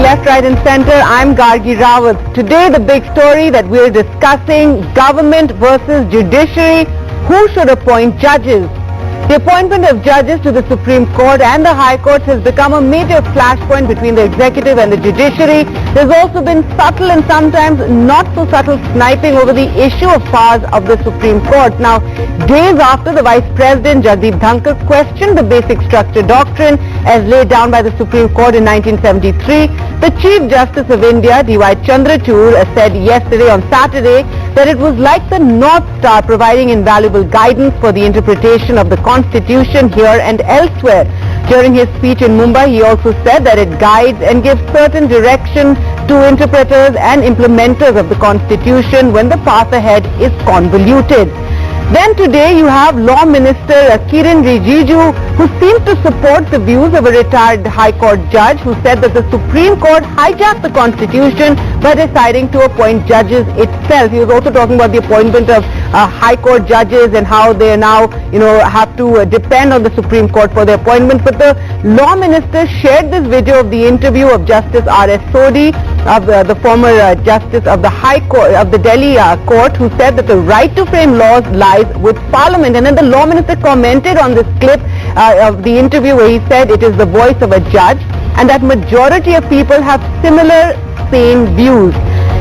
Left, Right and Centre. I'm Gargi Rawat. Today the big story that we're discussing, government versus judiciary. Who should appoint judges? The appointment of judges to the Supreme Court and the High Court has become a major flashpoint between the executive and the judiciary. There's also been subtle and sometimes not so subtle sniping over the issue of powers of the Supreme Court. Now, days after the Vice President Jagdeep Dhankar questioned the basic structure doctrine as laid down by the Supreme Court in 1973, the Chief Justice of India, D.Y. Chandrachud, said yesterday on Saturday that it was like the North Star providing invaluable guidance for the interpretation of the Constitution here and elsewhere. During his speech in Mumbai, he also said that it guides and gives certain direction to interpreters and implementers of the Constitution when the path ahead is convoluted. Then today you have Law Minister Kiren Rijiju, who seemed to support the views of a retired High Court judge who said that the Supreme Court hijacked the Constitution by deciding to appoint judges itself. He was also talking about the appointment of High Court judges and how they now, have to depend on the Supreme Court for their appointments. But the Law Minister shared this video of the interview of Justice R.S. Sodhi, the former Justice of the High Court, of the Delhi Court, who said that the right to frame laws lies with Parliament. And then the Law Minister commented on this clip of the interview where he said it is the voice of a judge and that majority of people have similar same views.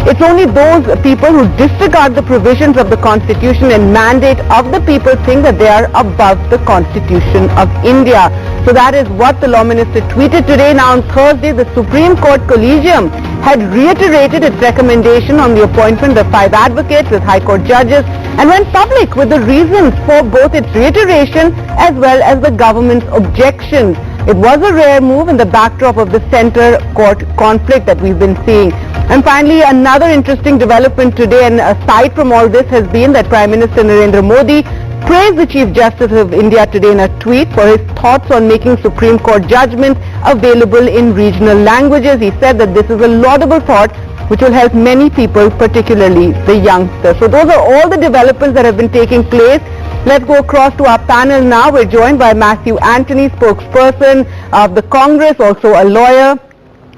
It's only those people who disregard the provisions of the Constitution and mandate of the people think that they are above the Constitution of India. So that is what the Law Minister tweeted today. Now on Thursday, the Supreme Court Collegium had reiterated its recommendation on the appointment of 5 advocates as High Court judges and went public with the reasons for both its reiteration as well as the government's objections. It was a rare move in the backdrop of the center court conflict that we've been seeing. And finally, another interesting development today, and aside from all this, has been that Prime Minister Narendra Modi praised the Chief Justice of India today in a tweet for his thoughts on making Supreme Court judgments available in regional languages. He said that this is a laudable thought which will help many people, particularly the youngsters. So those are all the developments that have been taking place. Let's go across to our panel now. We're joined by Matthew Antony, spokesperson of the Congress, also a lawyer.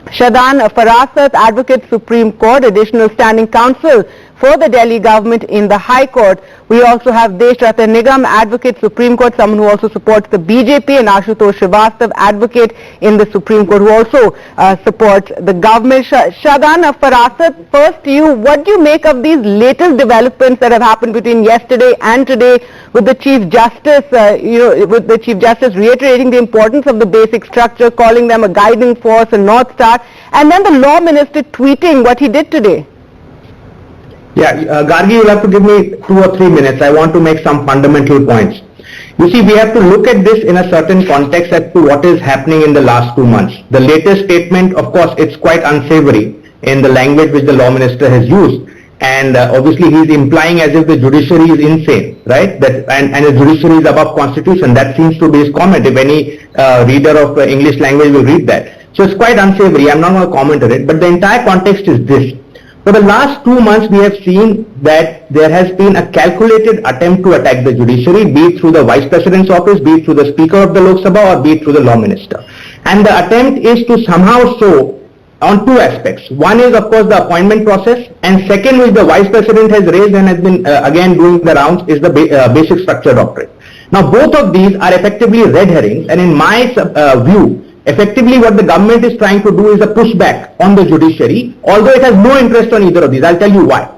Shadan Farasat, Advocate, Supreme Court, Additional Standing Counsel for the Delhi government in the High Court. We also have Desh Ratan Nigam, Advocate, Supreme Court, someone who also supports the BJP, and Ashutosh Srivastav, Advocate in the Supreme Court, who also supports the government. Shadan Farasat, first to you, what do you make of these latest developments that have happened between yesterday and today with the Chief Justice, with the Chief Justice reiterating the importance of the basic structure, calling them a guiding force, a North Star, and then the Law Minister tweeting what he did today? Yeah, Gargi, you'll have to give me 2 or 3 minutes. I want to make some fundamental points. You see, we have to look at this in a certain context as to what is happening in the last 2 months. The latest statement, of course, it's quite unsavory in the language which the Law Minister has used. And obviously he's implying as if the judiciary is insane, right? And the judiciary is above Constitution. That seems to be his comment. If any reader of English language will read that. So it's quite unsavory. I'm not going to comment on it. But the entire context is this. For the last 2 months, we have seen that there has been a calculated attempt to attack the judiciary, be it through the Vice President's office, be it through the Speaker of the Lok Sabha, or be it through the Law Minister. And the attempt is to somehow show on 2 aspects. One is, of course, the appointment process, and second, which the Vice President has raised and has been again doing the rounds, is the basic structure doctrine. Now, both of these are effectively red herrings, and in my view, effectively what the government is trying to do is a pushback on the judiciary, although it has no interest on either of these. I'll tell you why.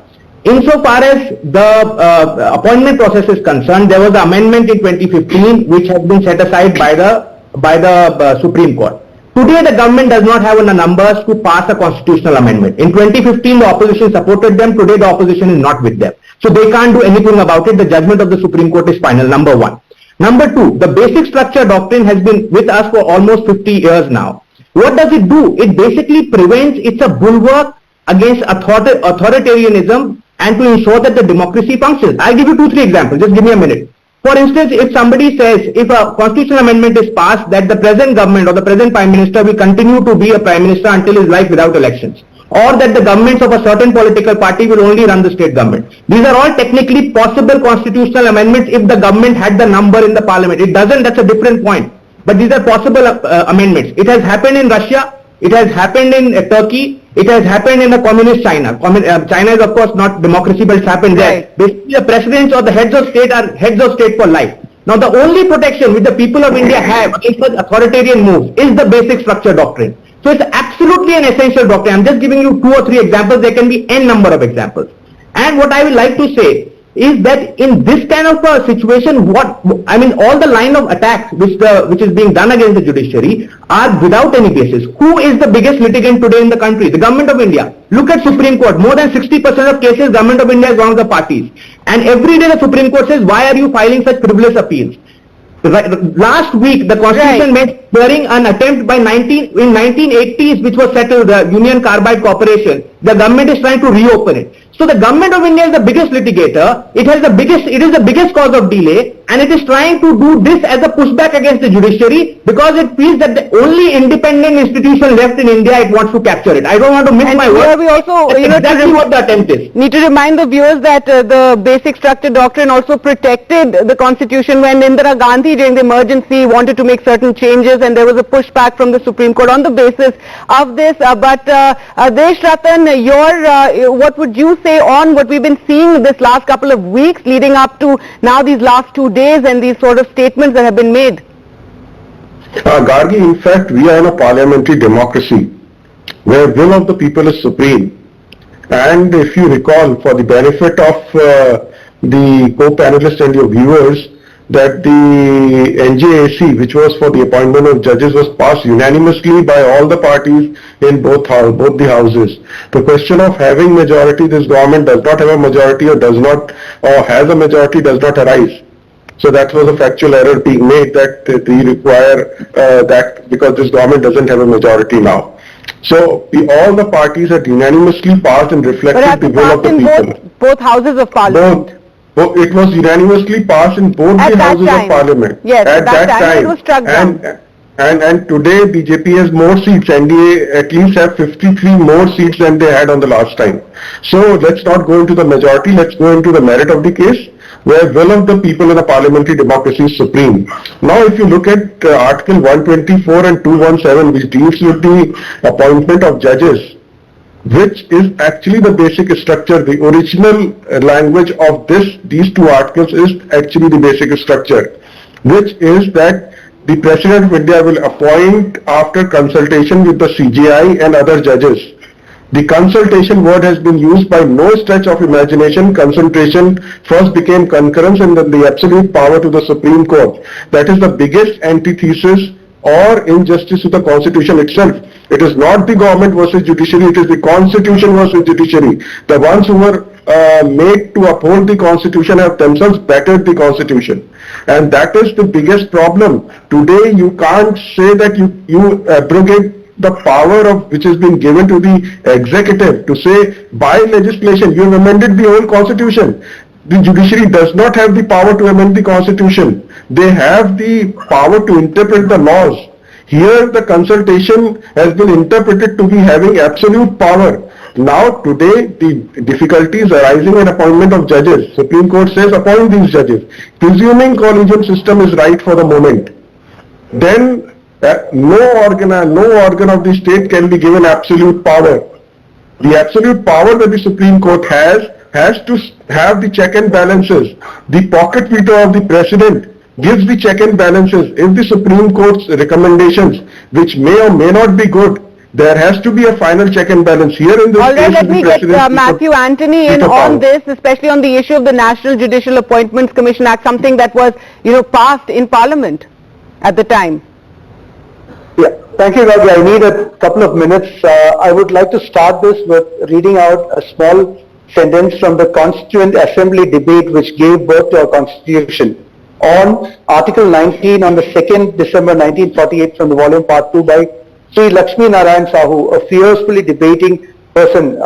Insofar as the appointment process is concerned, there was an amendment in 2015 which has been set aside by the Supreme Court. Today the government does not have enough numbers to pass a constitutional amendment. In 2015 the opposition supported them, today the opposition is not with them. So they can't do anything about it. The judgment of the Supreme Court is final, number 1. Number 2, the basic structure doctrine has been with us for almost 50 years now. What does it do? It basically prevents, it's a bulwark against authoritarianism and to ensure that the democracy functions. I'll give you 2-3 examples, just give me a minute. For instance, if somebody says, if a constitutional amendment is passed, that the present government or the present Prime Minister will continue to be a Prime Minister until his life without elections, or that the governments of a certain political party will only run the state government. These are all technically possible constitutional amendments if the government had the number in the parliament. It doesn't, that's a different point. But these are possible amendments. It has happened in Russia. It has happened in Turkey. It has happened in the communist China. China is of course not democracy, but it's happened there. Basically, the presidents or the heads of state are heads of state for life. Now, the only protection which the people of India have against such authoritarian moves is the basic structure doctrine. So it's absolutely an essential doctrine. I'm just giving you 2 or 3 examples. There can be n number of examples. And what I would like to say is that in this kind of a situation, all the line of attacks which is being done against the judiciary are without any basis. Who is the biggest litigant today in the country? The government of India. Look at Supreme Court. More than 60% of cases, government of India is one of the parties. And every day the Supreme Court says, why are you filing such frivolous appeals? Last week, the Constitution made hearing an attempt in 1980s, which was settled, the Union Carbide Corporation. The government is trying to reopen it. So the government of India is the biggest litigator. It is the biggest cause of delay, and it is trying to do this as a pushback against the judiciary because it feels that the only independent institution left in India, it wants to capture it. I don't want to miss my word. We also, That's exactly what the attempt is. Need to remind the viewers that the basic structure doctrine also protected the Constitution when Indira Gandhi during the emergency wanted to make certain changes, and there was a pushback from the Supreme Court on the basis of this. But Desh Ratan, what would you say on what we've been seeing this last couple of weeks leading up to now these last 2 days and these sort of statements that have been made? Gargi, in fact, we are in a parliamentary democracy where will of the people is supreme. And if you recall, for the benefit of the co-panelists and your viewers, that the NJAC, which was for the appointment of judges, was passed unanimously by all the parties in both the houses. The question of having majority, this government does not have a majority or has a majority, does not arise. So that was a factual error being made that we require that because this government doesn't have a majority now. So all the parties had unanimously passed and reflected the will of the people. Both houses of parliament. It was unanimously passed in both the houses of parliament. Yes, at that time it was struck down. And today BJP has more seats. NDA at least have 53 more seats than they had on the last time. So let's not go into the majority, let's go into the merit of the case, where will of the people in a parliamentary democracy is supreme. Now if you look at Article 124 and 217, which deals with the appointment of judges, which is actually the basic structure, the original language of these 2 articles is actually the basic structure, which is that the President of India will appoint after consultation with the CJI and other judges. The consultation word has been used by no stretch of imagination. Consultation first became concurrence and then the absolute power to the Supreme Court. That is the biggest antithesis or injustice to the Constitution itself. It is not the government versus judiciary, it is the Constitution versus judiciary. The ones who were made to uphold the Constitution have themselves bettered the Constitution. And that is the biggest problem. Today you can't say that you abrogate the power of which has been given to the executive to say by legislation you have amended the whole Constitution. The judiciary does not have the power to amend the Constitution. They have the power to interpret the laws. Here the consultation has been interpreted to be having absolute power. Now today the difficulties arising in appointment of judges. Supreme Court says appoint these judges. Presuming collegium system is right for the moment, then no organ of the state can be given absolute power. The absolute power that the Supreme Court has to have the check and balances. The pocket veto of the President gives the check and balances. If the Supreme Court's recommendations, which may or may not be good, there has to be a final check and balance. Here in this All right, case, let me get Matthew Antony in on this, especially on the issue of the National Judicial Appointments Commission Act, something that was, passed in Parliament at the time. Yeah, thank you, Gargi. I need a couple of minutes. I would like to start this with reading out a small sentence from the Constituent Assembly debate which gave birth to our Constitution on Article 19 on the 2nd December 1948 from the volume part 2 by Sri Lakshmi Narayan Sahu, a fiercely debating person,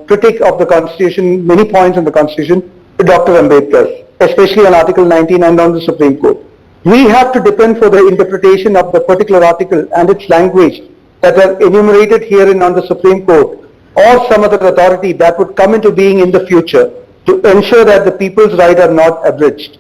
critic of the Constitution, many points on the Constitution, to Dr. Ambedkar, especially on Article 19 and on the Supreme Court. We have to depend for the interpretation of the particular article and its language that are enumerated herein on the Supreme Court or some other authority that would come into being in the future to ensure that the people's rights are not abridged.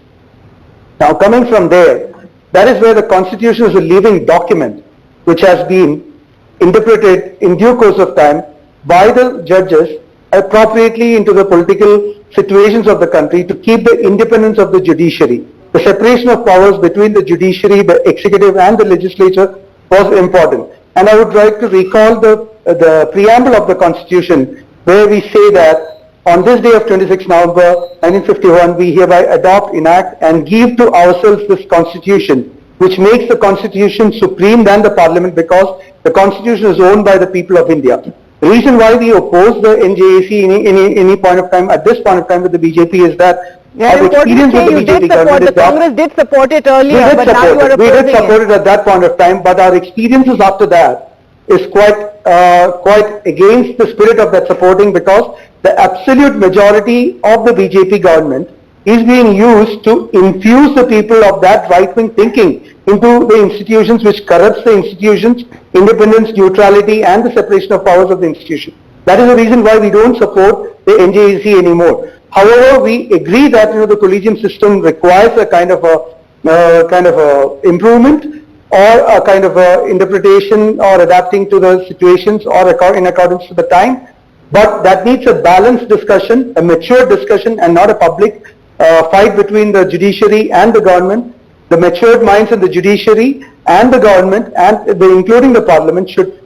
Now coming from there, that is where the Constitution is a living document which has been interpreted in due course of time by the judges appropriately into the political situations of the country to keep the independence of the judiciary. The separation of powers between the judiciary, the executive and the legislature was important. And I would like to recall the preamble of the Constitution, where we say that on this day of 26 November 1951, we hereby adopt, enact and give to ourselves this Constitution, which makes the Constitution supreme than the Parliament, because the Constitution is owned by the people of India. The reason why we oppose the NJAC in any point of time, at this point of time with the BJP, is that our experience with the BJP government is that Congress did support it earlier, but now you are opposing we did support it at that point of time, but our experiences after that is quite against the spirit of that supporting, because the absolute majority of the BJP government is being used to infuse the people of that right-wing thinking into the institutions, which corrupts the institutions, independence, neutrality and the separation of powers of the institution. That is the reason why we don't support the NJAC anymore. However, we agree that the collegium system requires a kind of a improvement, or a kind of a interpretation or adapting to the situations, or in accordance to the time. But that needs a balanced discussion, a mature discussion, and not a public fight between the judiciary and the government. The matured minds in the judiciary and the government, and including the Parliament, should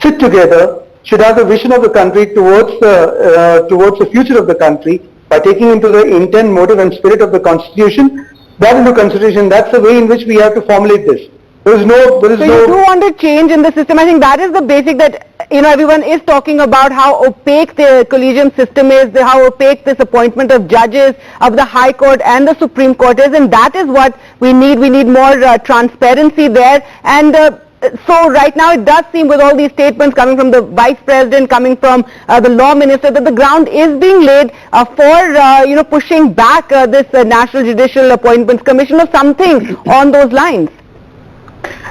sit together, should have the vision of the country towards the future of the country, by taking into the intent, motive and spirit of the Constitution, that into consideration. That's the way in which we have to formulate this. So you do want a change in the system. I think that is the basic, that everyone is talking about how opaque the collegium system is, how opaque this appointment of judges of the High Court and the Supreme Court is, and that is what we need. We need more transparency there. And so right now it does seem, with all these statements coming from the Vice President, coming from the Law Minister, that the ground is being laid for pushing back this National Judicial Appointments Commission, or something on those lines.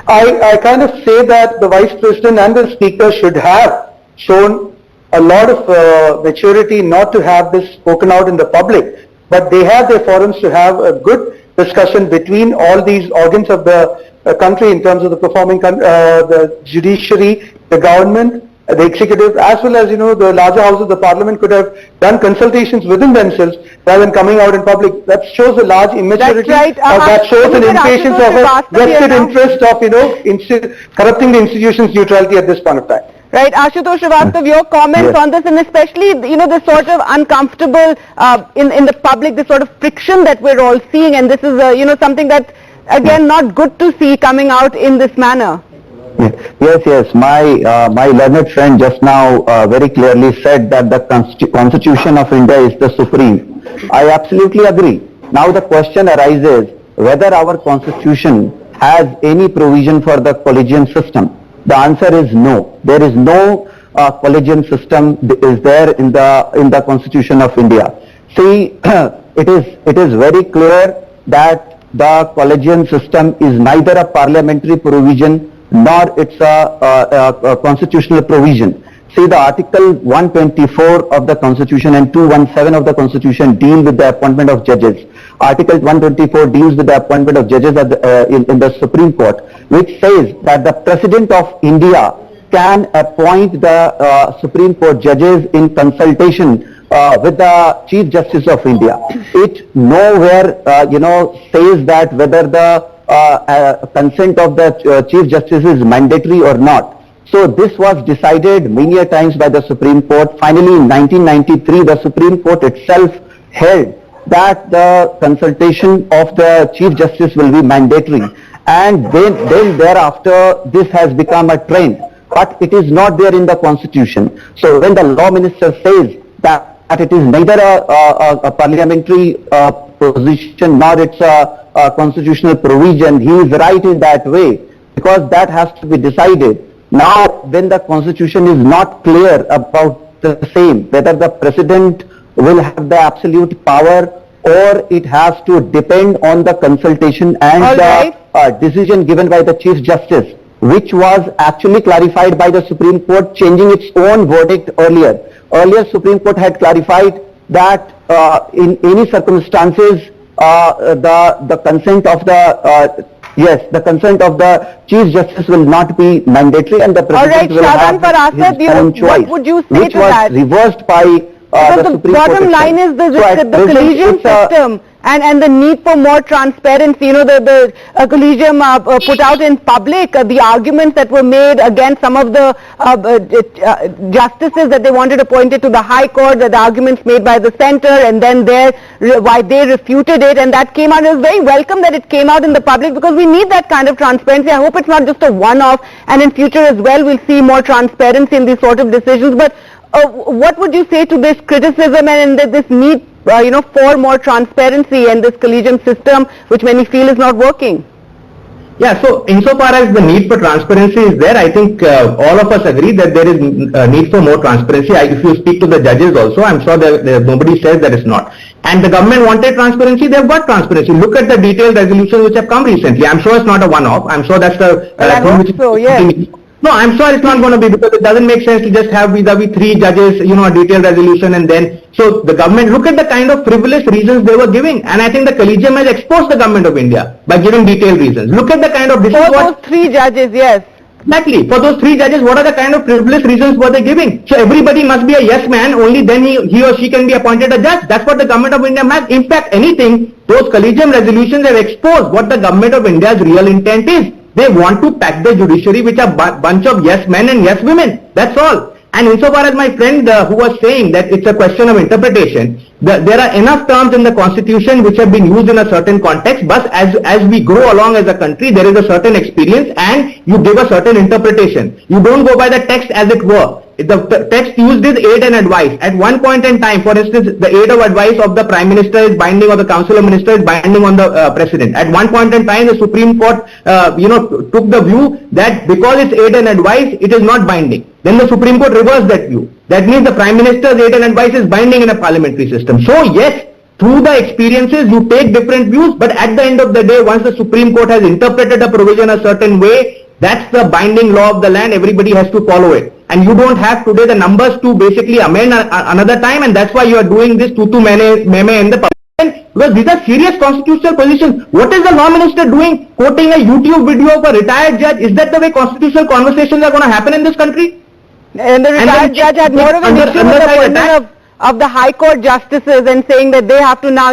I kind of say that the Vice President and the Speaker should have shown a lot of maturity not to have this spoken out in the public, but they have their forums to have a good discussion between all these organs of the country, in terms of the performing the judiciary, the government, the executive, as well as the larger house of the Parliament could have done consultations within themselves rather than coming out in public. That shows a large immaturity. That's right. That shows an impatience of a vested interest of corrupting the institution's neutrality at this point of time. Right, Ashutosh Srivastava, your comments on this, and especially this sort of uncomfortable in the public, this sort of friction that we're all seeing, and this is something that again not good to see coming out in this manner. Yes. My learned friend just now very clearly said that the Constitution of India is the supreme. I absolutely agree. Now the question arises whether our Constitution has any provision for the collegium system. The answer is no. There is no collegium system is there in the Constitution of India. See, it is very clear that the collegium system is neither a parliamentary provision nor it's a constitutional provision. See, the Article 124 of the Constitution and 217 of the Constitution deal with the appointment of judges. Article 124 deals with the appointment of judges at in the Supreme Court, which says that the President of India can appoint the Supreme Court judges in consultation with the Chief Justice of India. It nowhere says that whether the consent of the Chief Justice is mandatory or not. So this was decided many a times by the Supreme Court. Finally, in 1993, the Supreme Court itself held that the consultation of the Chief Justice will be mandatory, and then thereafter this has become a trend, but it is not there in the Constitution. So when the Law Minister says that it is neither a parliamentary position nor it's a constitutional provision, he is right in that way, because that has to be decided. Now, when the Constitution is not clear about the same, whether the President will have the absolute power or it has to depend on the consultation and the decision given by the Chief Justice, which was actually clarified by the Supreme Court, changing its own verdict earlier. Earlier, Supreme Court had clarified that in any circumstances, the consent of the yes, the consent of the Chief Justice will not be mandatory and the All right, President will Shahban have Farasat, his own choice. what would you say which to was that? reversed by Because the the Supreme Court bottom line is itself. the, So at the present, collegium it's a- system and the need for more transparency. You know, the collegium put out in public the arguments that were made against some of the justices that they wanted appointed to the High Court, the arguments made by the centre, and then why they refuted it, and that came out. It was very welcome that it came out in the public because we need that kind of transparency. I hope it's not just a one-off, and in future as well we'll see more transparency in these sort of decisions. But what would you say to this criticism and this need, for more transparency and this collegium system, which many feel is not working? Yeah, so insofar as the need for transparency is there, I think all of us agree that there is a need for more transparency. If you speak to the judges also, I'm sure nobody says that it's not. And the government wanted transparency, they've got transparency. Look at the detailed resolutions which have come recently. I'm sure it's not a one-off. I'm sure that's the I hope so, yes. No, I'm sure it's not going to be, because it doesn't make sense to just have vis-a-vis 3 judges, a detailed resolution, and then, so the government, look at the kind of frivolous reasons they were giving, and I think the collegium has exposed the government of India by giving detailed reasons. Look at the kind of, For those 3 judges, yes. Exactly. For those 3 judges, what are the kind of frivolous reasons were they giving? So everybody must be a yes man, only then he or she can be appointed a judge. That's what the government of India has. In fact, those collegium resolutions have exposed what the government of India's real intent is. They want to pack the judiciary with a bunch of yes men and yes women. That's all. And insofar as my friend who was saying that it's a question of interpretation, there are enough terms in the constitution which have been used in a certain context, but as we grow along as a country, there is a certain experience and you give a certain interpretation. You don't go by the text as it were. The text used is aid and advice. At one point in time, for instance, the aid of advice of the Prime Minister is binding, or the Council of Ministers is binding on the President. At one point in time, the Supreme Court, took the view that because it's aid and advice, it is not binding. Then the Supreme Court reversed that view. That means the Prime Minister's aid and advice is binding in a parliamentary system. So yes, through the experiences, you take different views, but at the end of the day, once the Supreme Court has interpreted a provision a certain way, that's the binding law of the land. Everybody has to follow it. And you don't have today the numbers to basically amend another time, and that's why you are doing this tutu meme in the public. Because these are serious constitutional positions. What is the law minister doing? Quoting a YouTube video of a retired judge? Is that the way constitutional conversations are going to happen in this country? And the retired judge had more of an issue with the appointment of the High Court justices and saying that they have to now,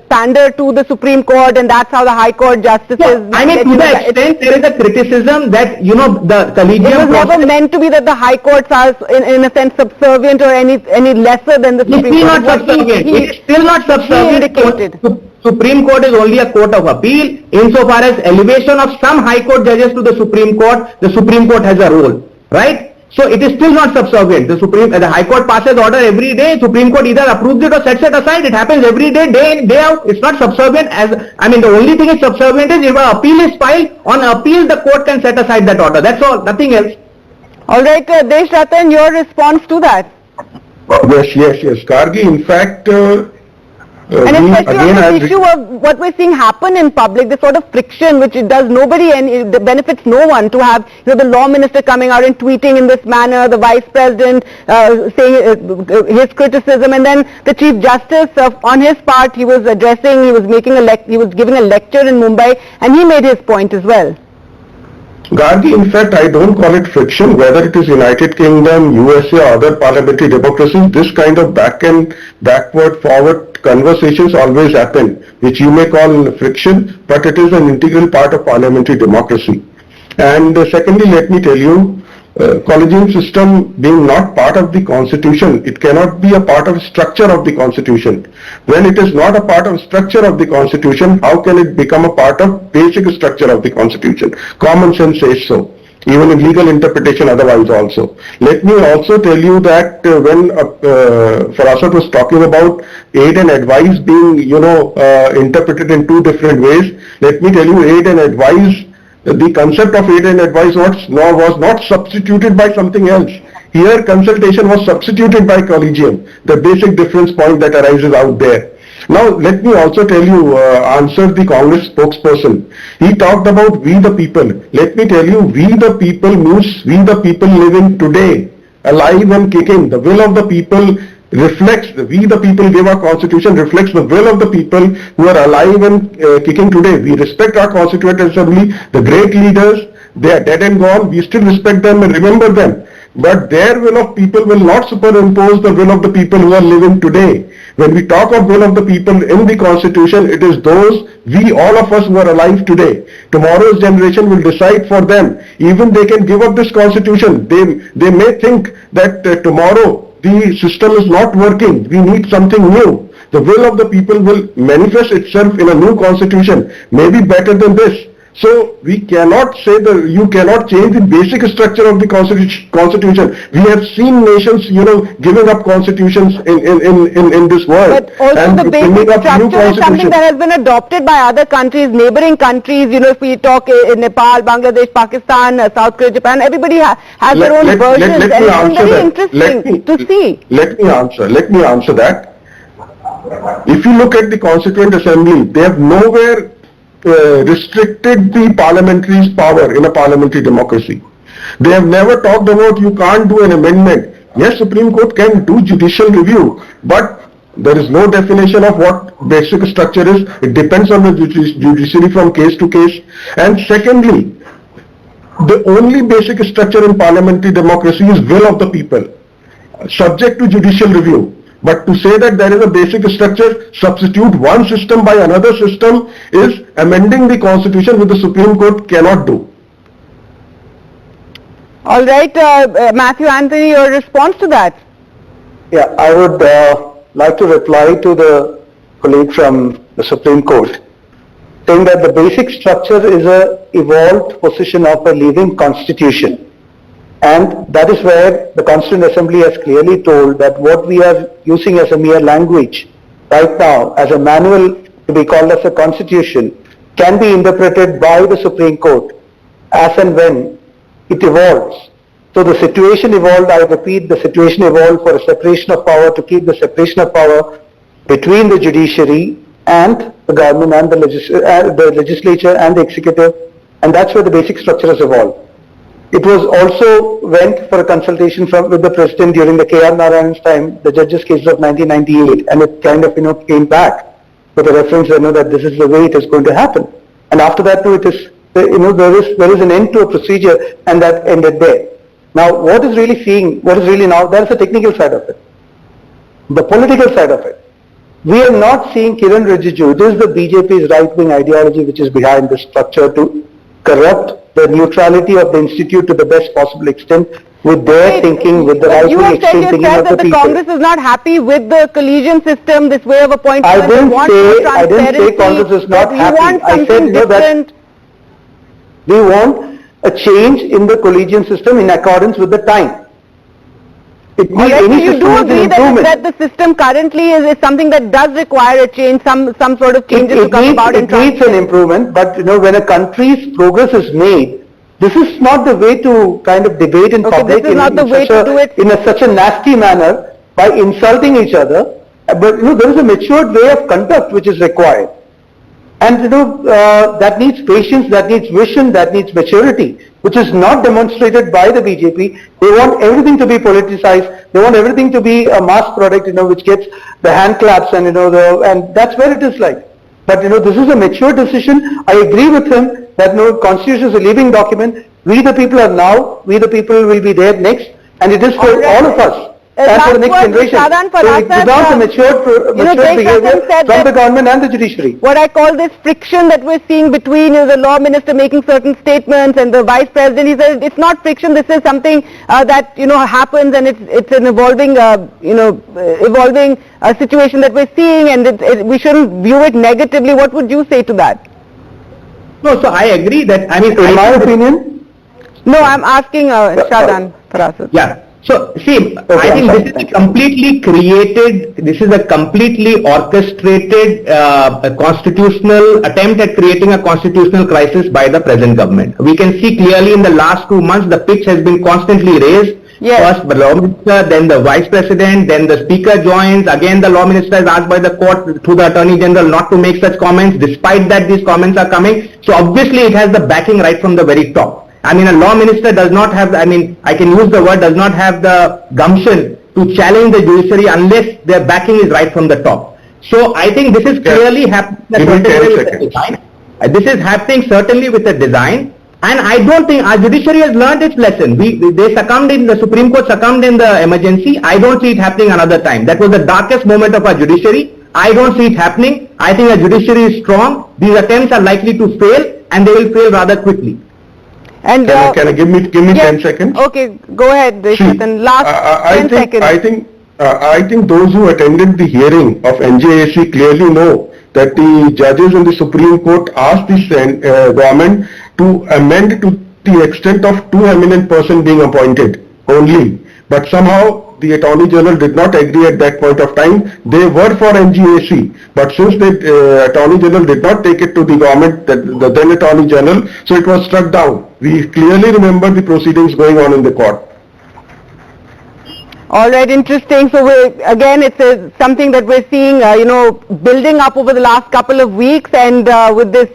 pander to the Supreme Court, and that's how the High Court justices... Yeah, I mean, to the extent there is a criticism that, the collegium... It was never meant to be that the High Courts are, in a sense, subservient or any lesser than the Supreme Court. It's still not subservient. It's still not subservient. Supreme Court is only a court of appeal. Insofar as elevation of some High Court judges to the Supreme Court has a role, right? So it is still not subservient. The High Court passes order every day. Supreme Court either approves it or sets it aside. It happens every day, day in, day out. It's not subservient. The only thing is subservient is if an appeal is filed, on appeal the court can set aside that order. That's all. Nothing else. All right, Desh Ratan, your response to that? Yes. Gargi, in fact, and especially on this issue of what we're seeing happen in public, this sort of friction which it does nobody and it benefits no one, to have the law minister coming out and tweeting in this manner, the vice president saying his criticism, and then the chief justice on his part, he was giving a lecture in Mumbai, and he made his point as well. Gargi, in fact, I don't call it friction, whether it is United Kingdom, USA or other parliamentary democracies. This kind of backward, forward conversations always happen, which you may call friction, but it is an integral part of parliamentary democracy. And secondly, let me tell you, collegium system being not part of the constitution, it cannot be a part of structure of the constitution. When it is not a part of structure of the constitution, how can it become a part of basic structure of the constitution? Common sense says so, even in legal interpretation otherwise also. Let me also tell you that when Farasat was talking about aid and advice being, interpreted in 2 different ways, let me tell you, aid and advice, the concept of aid and advice was not substituted by something else. Here consultation was substituted by collegium, the basic difference point that arises out there. Now let me also tell you, answer the Congress spokesperson. He talked about we the people. Let me tell you, we the people means we the people living today, alive and kicking. The will of the people reflects, we the people give our constitution, reflects the will of the people who are alive and kicking today. We respect our Constituent Assembly, the great leaders, they are dead and gone, we still respect them and remember them. But their will of people will not superimpose the will of the people who are living today. When we talk of will of the people in the constitution, it is those, we all of us who are alive today. Tomorrow's generation will decide for them. Even they can give up this constitution. They may think that tomorrow the system is not working. We need something new. The will of the people will manifest itself in a new constitution, maybe better than this. So we cannot say that you cannot change the basic structure of the constitution. We have seen nations, giving up constitutions in this world. But also and the basic structure is something that has been adopted by other countries, neighboring countries. If we talk in Nepal, Bangladesh, Pakistan, South Korea, Japan, everybody has their own versions. Let me and it's answer very that. interesting to see. Let me answer that. If you look at the Constituent Assembly, they have nowhere restricted the parliamentary's power in a parliamentary democracy. They have never talked about you can't do an amendment. Yes, Supreme Court can do judicial review, but there is no definition of what basic structure is. It depends on the judiciary from case to case. And secondly, the only basic structure in parliamentary democracy is will of the people, subject to judicial review. But to say that there is a basic structure, substitute one system by another system is amending the constitution, which the Supreme Court cannot do. All right, Matthew Anthony, your response to that? Yeah, I would like to reply to the colleague from the Supreme Court, saying that the basic structure is a evolved position of a living constitution. And that is where the Constituent Assembly has clearly told that what we are using as a mere language right now, as a manual to be called as a constitution, can be interpreted by the Supreme Court as and when it evolves. So the situation evolved, I repeat, the situation evolved for a separation of power, to keep the separation of power between the judiciary and the government and the legislature and the executive, and that's where the basic structure has evolved. It was also went for a consultation with the President during the K.R. Narayan's time, the judges' cases of 1998, and it kind of came back with a reference that this is the way it is going to happen. And after that too, it is there is an end to a procedure, and that ended there. Now, what is really now, there is a technical side of it, the political side of it. We are not seeing Kiran Rijiju. It is the BJP's right-wing ideology which is behind this structure to corrupt the neutrality of the institute to the best possible extent with their thinking, with the right-wing extreme thinking of the people. The Congress is not happy with the collegium system, this way of appointment. I didn't say Congress is not happy. I said that we want a change in the collegium system in accordance with the time. It needs any you do agree that the system currently is something that does require a change, some sort of changes to come about. It needs an improvement, but when a country's progress is made, this is not the way to kind of debate in public this is not the way to do it in such a nasty manner by insulting each other. But there is a matured way of conduct which is required, and that needs patience, that needs vision, that needs maturity, which is not demonstrated by the BJP. They want everything to be politicized. They want everything to be a mass product, which gets the hand claps and and that's where it is like. But this is a mature decision. I agree with him that Constitution is a living document. We the people are now. We the people will be there next, and it is for all of us. And for the next generation. So without the matured behavior from the government and the judiciary. What I call this friction that we're seeing between the law minister making certain statements and the vice president, he says it's not friction, this is something that happens, and it's an evolving evolving situation that we're seeing, and we shouldn't view it negatively. What would you say to that? No, so I agree that, in my opinion. No, I'm asking Shahjahan Farasat. Yeah. So, see, I think this is a completely orchestrated constitutional attempt at creating a constitutional crisis by the present government. We can see clearly in the last 2 months, the pitch has been constantly raised. Yes. First the law minister, then the vice president, then the speaker joins. Again, the law minister is asked by the court through the attorney general not to make such comments. Despite that, these comments are coming. So obviously, it has the backing right from the very top. A law minister does not have, I can use the word, does not have the gumption to challenge the judiciary unless their backing is right from the top. So I think this is clearly happening. Give me 10 seconds. This is happening certainly with a design, and I don't think our judiciary has learned its lesson. They succumbed in, the Supreme Court succumbed in the emergency. I don't see it happening another time. That was the darkest moment of our judiciary. I don't see it happening. I think our judiciary is strong. These attempts are likely to fail, and they will fail rather quickly. And Can I give me yes, 10 seconds? Okay, go ahead, Deshmukh, and last 10 seconds. I think those who attended the hearing of NJAC clearly know that the judges in the Supreme Court asked the government to amend to the extent of 2 eminent persons being appointed only. But somehow the Attorney General did not agree at that point of time. They were for NGAC, but since the Attorney General did not take it to the government, the then Attorney General, so it was struck down. We clearly remember the proceedings going on in the court. All right, interesting. So again, it's something that we're seeing, building up over the last couple of weeks, and with this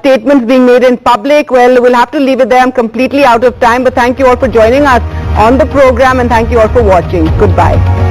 statements being made in public. Well, we'll have to leave it there. I'm completely out of time, but thank you all for joining us on the program, and thank you all for watching. Goodbye.